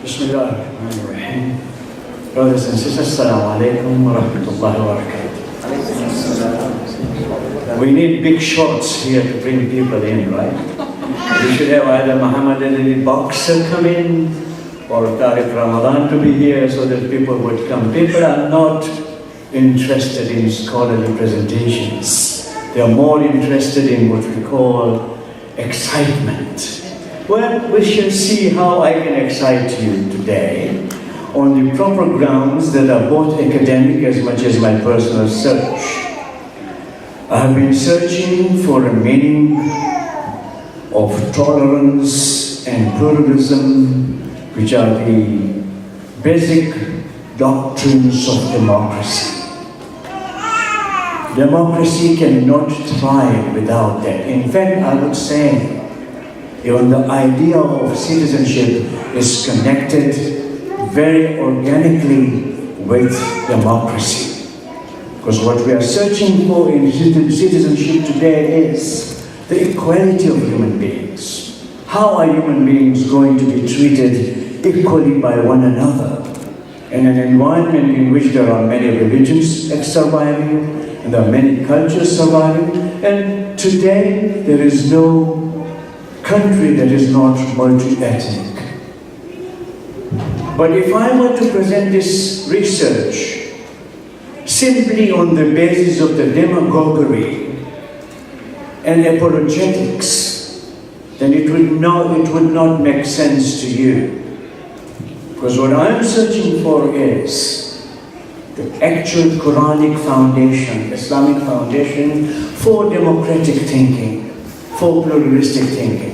Bismillahirrahmanirrahim. Brothers and sisters, Assalamu alaikum wa rahmatullahi wa barakatuh. We need big shots here to bring people in, right? We should have either Muhammad Ali Boxer come in or Tariq Ramadan to be here so that people would come. People are not interested in scholarly presentations. They are more interested in what we call excitement. Well, we shall see how I can excite you today on the proper grounds that are both academic as much as my personal search. I have been searching for a meaning of tolerance and pluralism, which are the basic doctrines of democracy. Democracy cannot thrive without that. In fact, I would say even the idea of citizenship is connected very organically with democracy. Because what we are searching for in citizenship today is the equality of human beings. How are human beings going to be treated equally by one another in an environment in which there are many religions surviving and there are many cultures surviving, and today there is no country that is not multi-ethnic. But if I were to present this research simply on the basis of the demagoguery and apologetics, then it would not make sense to you. Because what I'm searching for is the actual Quranic foundation, Islamic foundation for democratic thinking, for pluralistic thinking.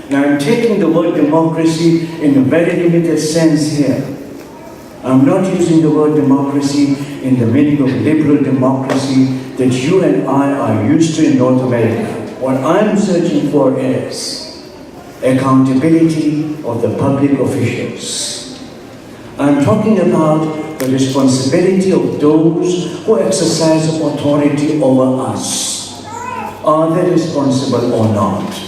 Now I'm taking the word democracy in a very limited sense here. I'm not using the word democracy in the meaning of liberal democracy that you and I are used to in North America. What I'm searching for is accountability of the public officials. I'm talking about the responsibility of those who exercise authority over us. Are they responsible or not?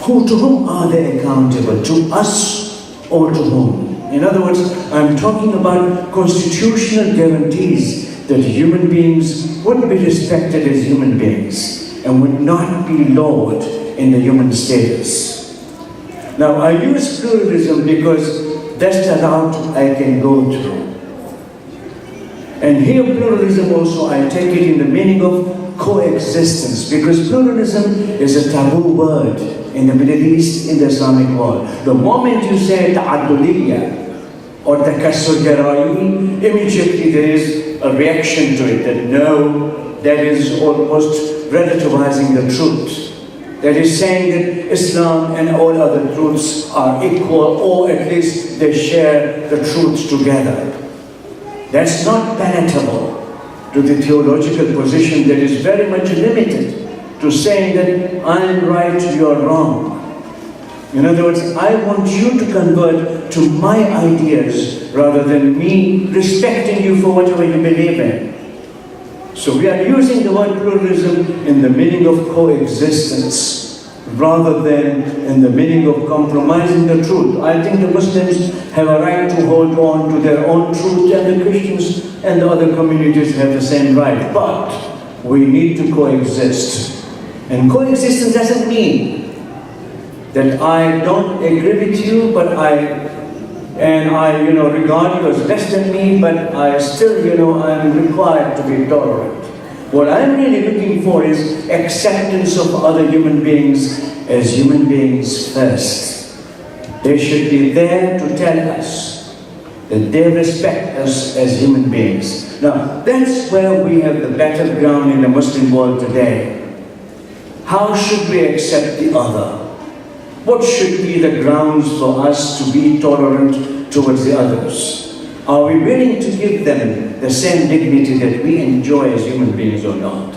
To whom are they accountable? To us or to whom? In other words, I'm talking about constitutional guarantees that human beings would be respected as human beings and would not be lowered in the human status. Now, I use pluralism because that's the route I can go through. And here pluralism also, I take it in the meaning of coexistence, because pluralism is a taboo word in the Middle East, in the Islamic world. The moment you say ta'adduliyya or takassur gara'i, immediately there is a reaction to it, that no, that is almost relativizing the truth. That is saying that Islam and all other truths are equal, or at least they share the truths together. That's not palatable to the theological position that is very much limited to saying that I'm right, you're wrong. In other words, I want you to convert to my ideas rather than me respecting you for whatever you believe in. So we are using the word pluralism in the meaning of coexistence rather than in the meaning of compromising the truth. I think the Muslims have a right to hold on to their own truth, and the Christians and the other communities have the same right. But we need to coexist. And coexistence doesn't mean that I don't agree with you, but I regard you as less than me, but I still, I'm required to be tolerant. What I'm really looking for is acceptance of other human beings as human beings first. They should be there to tell us that they respect us as human beings. Now, that's where we have the battleground in the Muslim world today. How should we accept the other? What should be the grounds for us to be tolerant towards the others? Are we willing to give them the same dignity that we enjoy as human beings or not?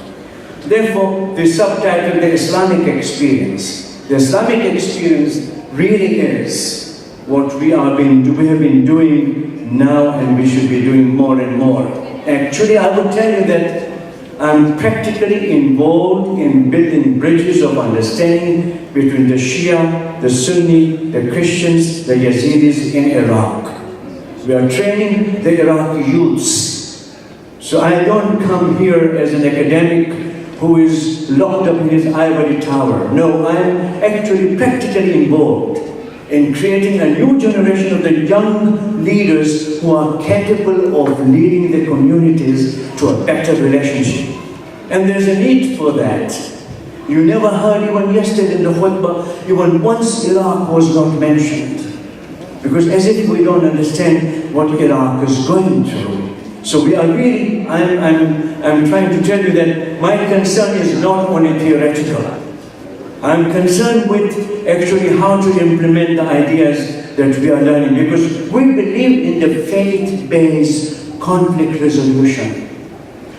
Therefore, the subtitle, the Islamic experience. The Islamic experience really is what we have been doing now, and we should be doing more and more. Actually, I would tell you that I'm practically involved in building bridges of understanding between the Shia, the Sunni, the Christians, the Yazidis in Iraq. We are training the Iraqi youths. So I don't come here as an academic who is locked up in his ivory tower. No, I'm actually practically involved in creating a new generation of the young leaders who are capable of leading the communities to a better relationship. And there's a need for that. You never heard, even yesterday in the khutbah, even once Iraq was not mentioned. Because as if we don't understand what Iraq is going through. So we are really, I'm trying to tell you that my concern is not only theoretical. I'm concerned with actually how to implement the ideas that we are learning, because we believe in the faith-based conflict resolution.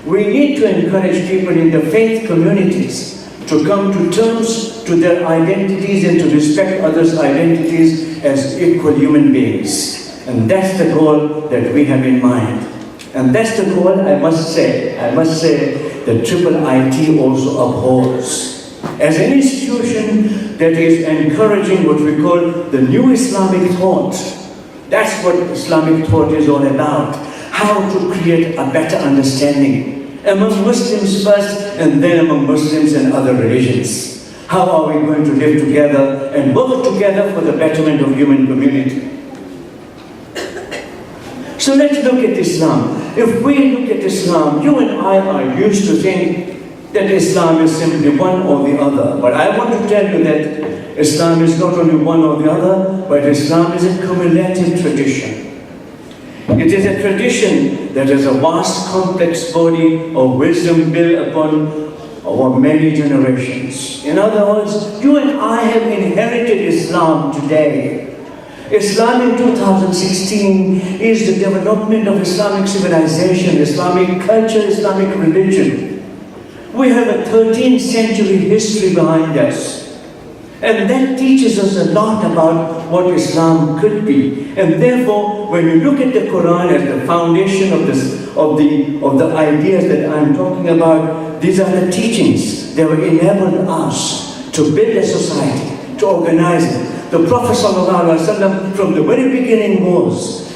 We need to encourage people in the faith communities to come to terms to their identities and to respect others' identities as equal human beings. And that's the goal that we have in mind. And that's the goal, I must say, that IIIT also upholds. As an institution that is encouraging what we call the new Islamic thought. That's what Islamic thought is all about. How to create a better understanding among Muslims first, and then among Muslims and other religions. How are we going to live together and work together for the betterment of human community? So let's look at Islam. If we look at Islam, you and I are used to think that Islam is simply one or the other. But I want to tell you that Islam is not only one or the other, but Islam is a cumulative tradition. It is a tradition that is a vast, complex body of wisdom built upon over many generations. In other words, you and I have inherited Islam today. Islam in 2016 is the development of Islamic civilization, Islamic culture, Islamic religion. We have a 13th century history behind us. And that teaches us a lot about what Islam could be. And therefore, when you look at the Quran as the foundation of the ideas that I'm talking about, these are the teachings that will enable us to build a society, to organize it. The Prophet ﷺ from the very beginning was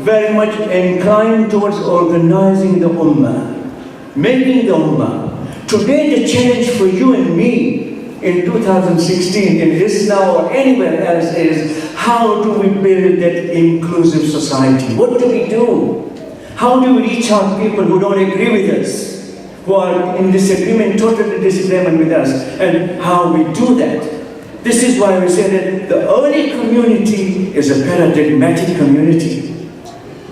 very much inclined towards organizing the Ummah, making the Ummah. Today the challenge for you and me in 2016 in ISNA or anywhere else is, how do we build that inclusive society? What do we do? How do we reach out people who don't agree with us, who are in disagreement, total disagreement with us, and how we do that? This is why we say that the early community is a paradigmatic community.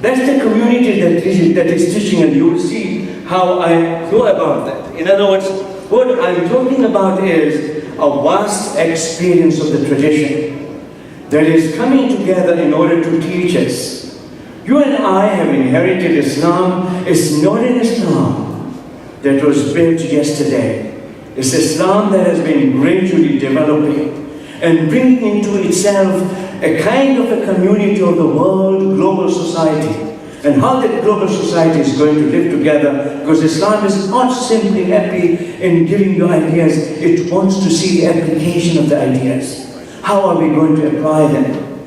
That's the community that is teaching, and you will see how I go about that. In other words, what I'm talking about is a vast experience of the tradition that is coming together in order to teach us. You and I have inherited Islam. It's not an Islam that was built yesterday. It's Islam that has been gradually developing and bringing into itself a kind of a community of the world, global society. And how that global society is going to live together, because Islam is not simply happy in giving you ideas, it wants to see the application of the ideas. How are we going to apply them?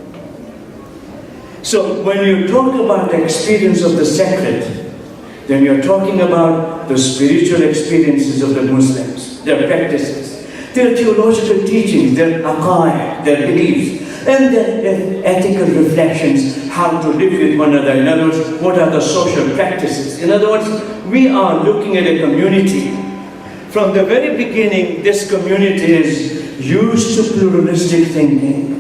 So when you talk about the experience of the sacred, then you're talking about the spiritual experiences of the Muslims, their practices, their theological teachings, their aqaid, their beliefs, and their ethical reflections, how to live with one another. In other words, what are the social practices? In other words, we are looking at a community. From the very beginning, this community is used to pluralistic thinking.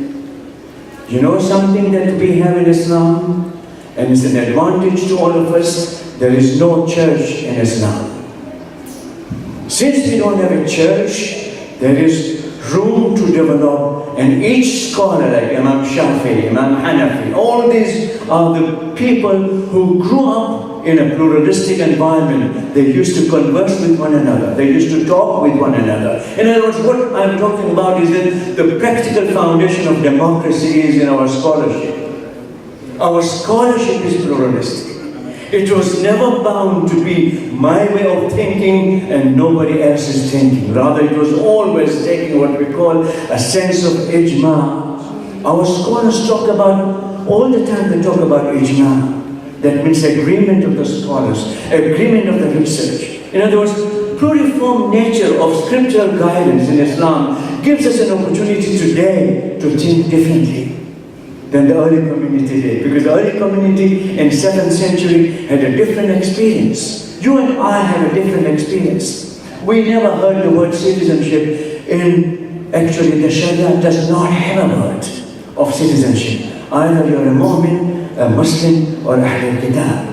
You know something that we have in Islam? And it's an advantage to all of us. There is no church in Islam. Since we don't have a church, there is room to develop, and each scholar like Imam Shafi'i, Imam Hanafi, all these are the people who grew up in a pluralistic environment. They used to converse with one another. They used to talk with one another. In other words, what I'm talking about is that the practical foundation of democracy is in our scholarship. Our scholarship is pluralistic. It was never bound to be my way of thinking and nobody else's thinking. Rather, it was always taking what we call a sense of ijma. Our scholars talk about, all the time they talk about ijma. That means agreement of the scholars, agreement of the research. In other words, pluriform nature of scriptural guidance in Islam gives us an opportunity today to think differently than the early community did. Because the early community in 7th century had a different experience. You and I have a different experience. We never heard the word citizenship actually the Sharia does not have a word of citizenship. Either you're a Mu'min, a Muslim, or a Ahlul Kitab.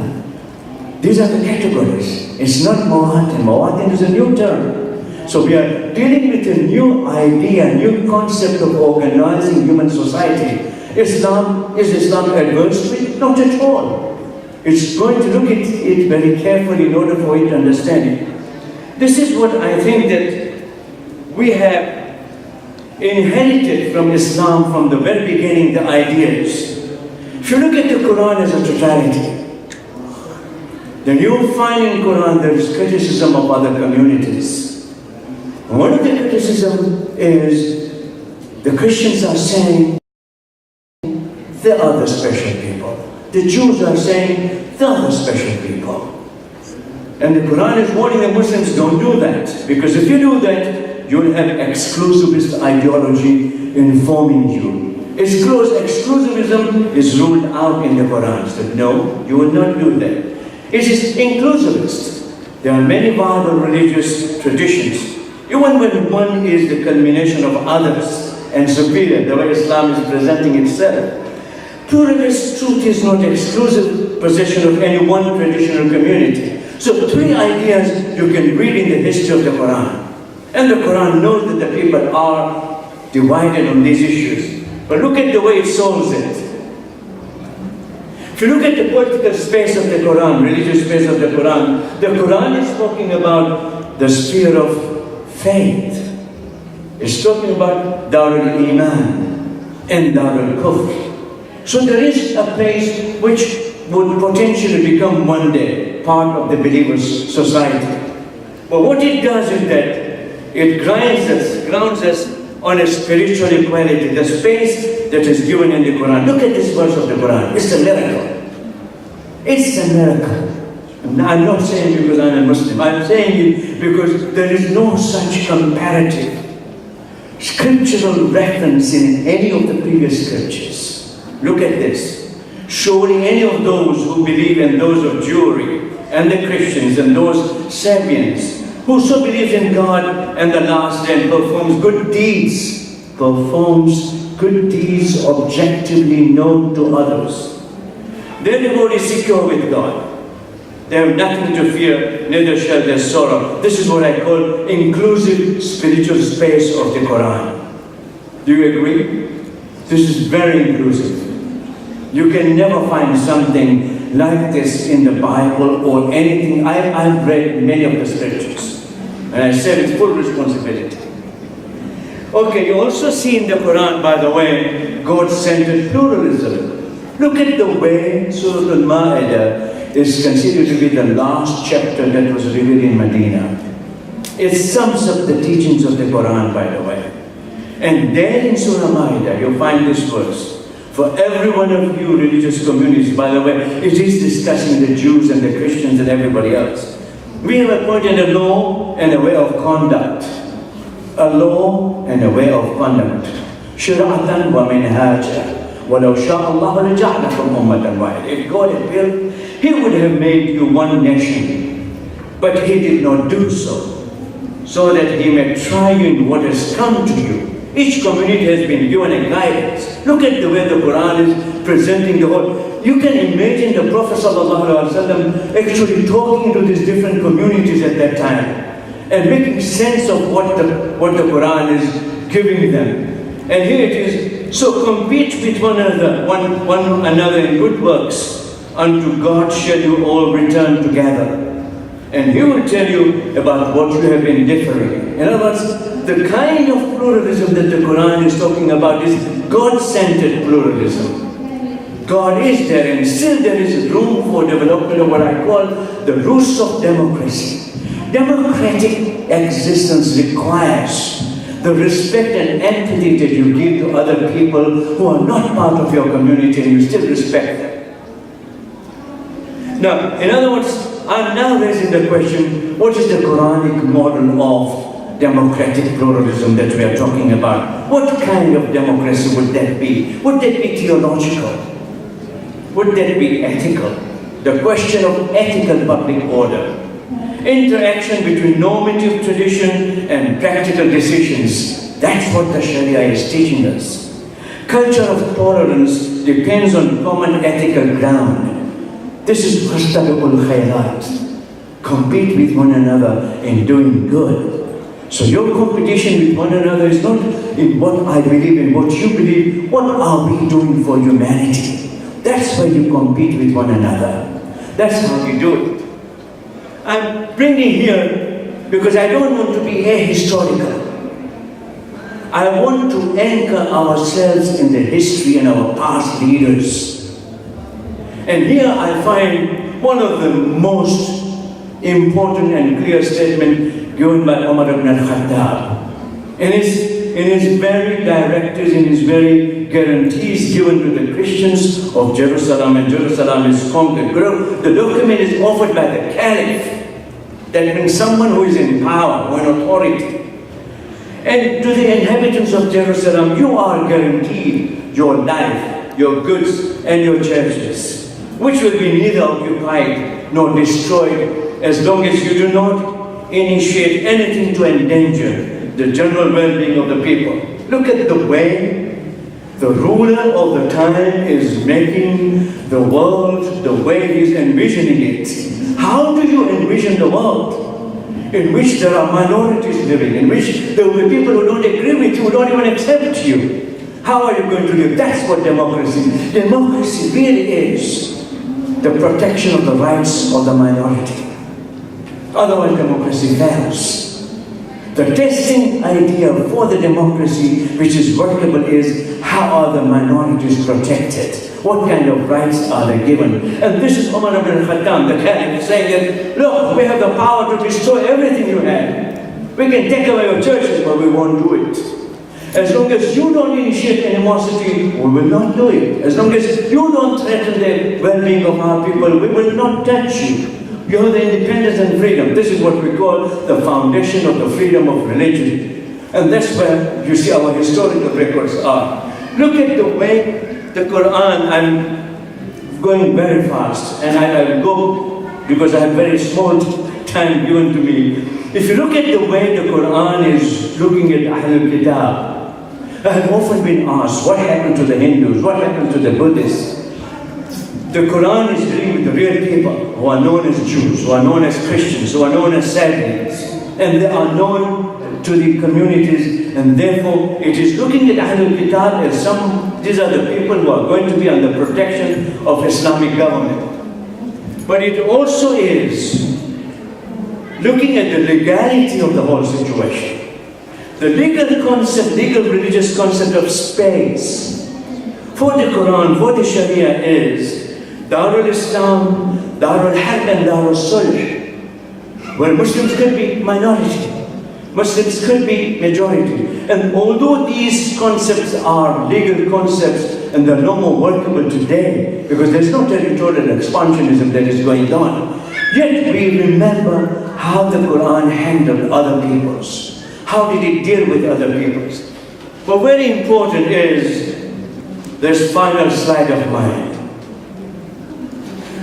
These are the categories. It's not Mu'atin. Mu'atin is a new term. So we are dealing with a new idea, new concept of organizing human society. Is Islam adverse to it? Not at all. It's going to look at it very carefully in order for it to understand it. This is what I think that we have inherited from Islam from the very beginning, the ideas. If you look at the Quran as a totality, then you'll find in Quran there is criticism of other communities. And one of the criticism is the Christians are saying they are the special people. The Jews are saying they are the special people. And the Quran is warning the Muslims, don't do that. Because if you do that, you'll have exclusivist ideology informing you. Exclusivism is ruled out in the Quran. So no, you will not do that. It is inclusivist. There are many viable religious traditions, even when one is the culmination of others and superior, the way Islam is presenting itself. Pluralist truth is not exclusive possession of any one traditional community. So 3 ideas you can read in the history of the Quran. And the Quran knows that the people are divided on these issues. But look at the way it solves it. If you look at the political space of the Quran, religious space of the Quran is talking about the sphere of faith. It's talking about Darul Iman and Darul Kufr. So there is a place which would potentially become one day part of the believer's society. But what it does is that it grounds us on a spiritual equality, the space that is given in the Quran. Look at this verse of the Quran. It's a miracle. It's a miracle. I'm not saying because I'm a Muslim. I'm saying it because there is no such comparative scriptural reference in any of the previous scriptures. Look at this. Surely any of those who believe in those of Jewry and the Christians and those Sabians, whoso believes in God and the last day and performs good deeds objectively known to others, their reward is secure with God. They have nothing to fear, neither shall they sorrow. This is what I call inclusive spiritual space of the Quran. Do you agree? This is very inclusive. You can never find something like this in the Bible or anything. I've read many of the scriptures, and I said it's full responsibility. Okay, you also see in the Quran, by the way, God-centered pluralism. Look at the way Surah Al-Ma'idah is considered to be the last chapter that was revealed in Medina. It sums up the teachings of the Quran, by the way. And there in Surah Al-Ma'idah, you'll find this verse. For every one of you religious communities, by the way, it is discussing the Jews and the Christians and everybody else. We have appointed a law and a way of conduct. A law and a way of conduct. شِرْعَةً وَمِنْهَاجًا وَلَوْ شَاءَ اللَّهُ لَجَعْلَكُمْ أُمَّةً وَاحِدَةً. If God had willed, He would have made you one nation. But He did not do so, so that He may try you in what has come to you. Each community has been given a guidance. Look at the way the Quran is presenting the whole. You can imagine the Prophet ﷺ actually talking to these different communities at that time and making sense of what the Quran is giving them. And here it is, so compete with one another in good works. Unto God shall you all return together. And He will tell you about what you have been differing. In other words, the kind of pluralism that the Quran is talking about is God-centered pluralism. God is there, and still there is room for development of what I call the roots of democracy. Democratic existence requires the respect and empathy that you give to other people who are not part of your community, and you still respect them. Now, in other words, I'm now raising the question, what is the Quranic model of democratic pluralism that we are talking about? What kind of democracy would that be? Would that be theological? Would that be ethical? The question of ethical public order. Interaction between normative tradition and practical decisions. That's what the Sharia is teaching us. Culture of tolerance depends on common ethical ground. This is fastabiqul khairat. Compete with one another in doing good. So your competition with one another is not in what I believe, in what you believe. What are we doing for humanity? That's why you compete with one another. That's how you do it. I'm bringing here because I don't want to be ahistorical. I want to anchor ourselves in the history and our past leaders. And here I find one of the most important and clear statements given by Umar ibn al-Khattab. In his very directives, in his very guarantees given to the Christians of Jerusalem, and Jerusalem is conquered. The document is offered by the Caliph. That means someone who is in power, who in authority. And to the inhabitants of Jerusalem, you are guaranteed your life, your goods, and your churches, which will be neither occupied nor destroyed as long as you do not initiate anything to endanger the general well-being of the people. Look at the way the ruler of the time is making the world, the way he is envisioning it. How do you envision the world in which there are minorities living, in which there will be people who don't agree with you, who don't even accept you? How are you going to live? That's what democracy is. Democracy really is the protection of the rights of the minority. Otherwise, democracy fails. The testing idea for the democracy which is workable is, how are the minorities protected? What kind of rights are they given? And this is Umar ibn al-Khattab, the Caliph, saying that, look, we have the power to destroy everything you have. We can take away your churches, but we won't do it. As long as you don't initiate animosity, we will not do it. As long as you don't threaten the well-being of our people, we will not touch you. You have the independence and freedom. This is what we call the foundation of the freedom of religion. And that's where you see our historical records are. Look at the way the Quran, I'm going very fast, and I will go because I have very small time given to me. If you look at the way the Quran is looking at Ahlul Kitab, I have often been asked, what happened to the Hindus? What happened to the Buddhists? The Quran is dealing with the real people who are known as Jews, who are known as Christians, who are known as Sabians, and they are known to the communities, and therefore it is looking at Ahlul Kitab as these are the people who are going to be under protection of Islamic government. But it also is looking at the legality of the whole situation. The legal concept, legal religious concept of space for the Quran, for the Sharia is Darul Islam, Darul Harb and Darul Sulh, where Muslims could be minority, Muslims could be majority. And although these concepts are legal concepts and they're no more workable today because there's no territorial expansionism that is going on, yet we remember how the Quran handled other peoples. How did it deal with other peoples? But very important is this final slide of mine.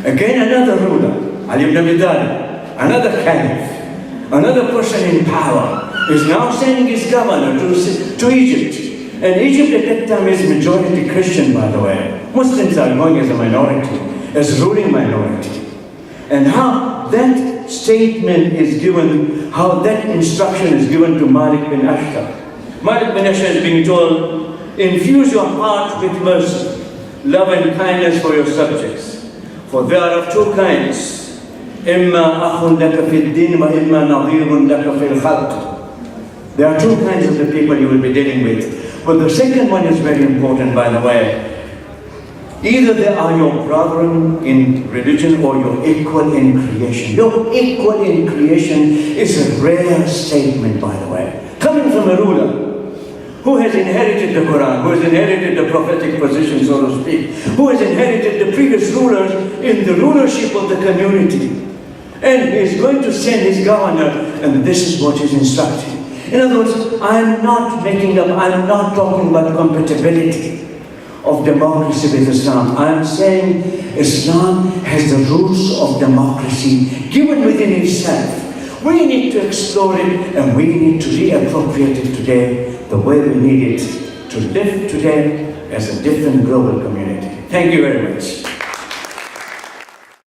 Again, another ruler, Ali ibn Abi Talib, another caliph, another person in power, is now sending his governor to Egypt. And Egypt at that time is majority Christian, by the way. Muslims are going as a minority, as ruling minority. And how that statement is given, how that instruction is given to Malik bin Ashtar. Malik bin Ashtar is being told, infuse your heart with mercy, love and kindness for your subjects. For there are of two kinds. إِمَّا أَخٌ لَكَ فِي الدِّينِ وَإِمَّا نَظِيرٌ لَكَ فِي الْخَلْقِ. There are two kinds of the people you will be dealing with. But the second one is very important, by the way. Either they are your brethren in religion or your equal in creation. Your equal in creation is a rare statement, by the way. Coming from a ruler who has inherited the Quran, who has inherited the prophetic position, so to speak, who has inherited the previous rulers in the rulership of the community. And he is going to send his governor, and this is what he's instructing. In other words, I'm not making up, I'm not talking about compatibility of democracy with Islam. I'm saying Islam has the roots of democracy given within itself. We need to explore it, and we need to reappropriate it today the way we need it to live today as a different global community. Thank you very much.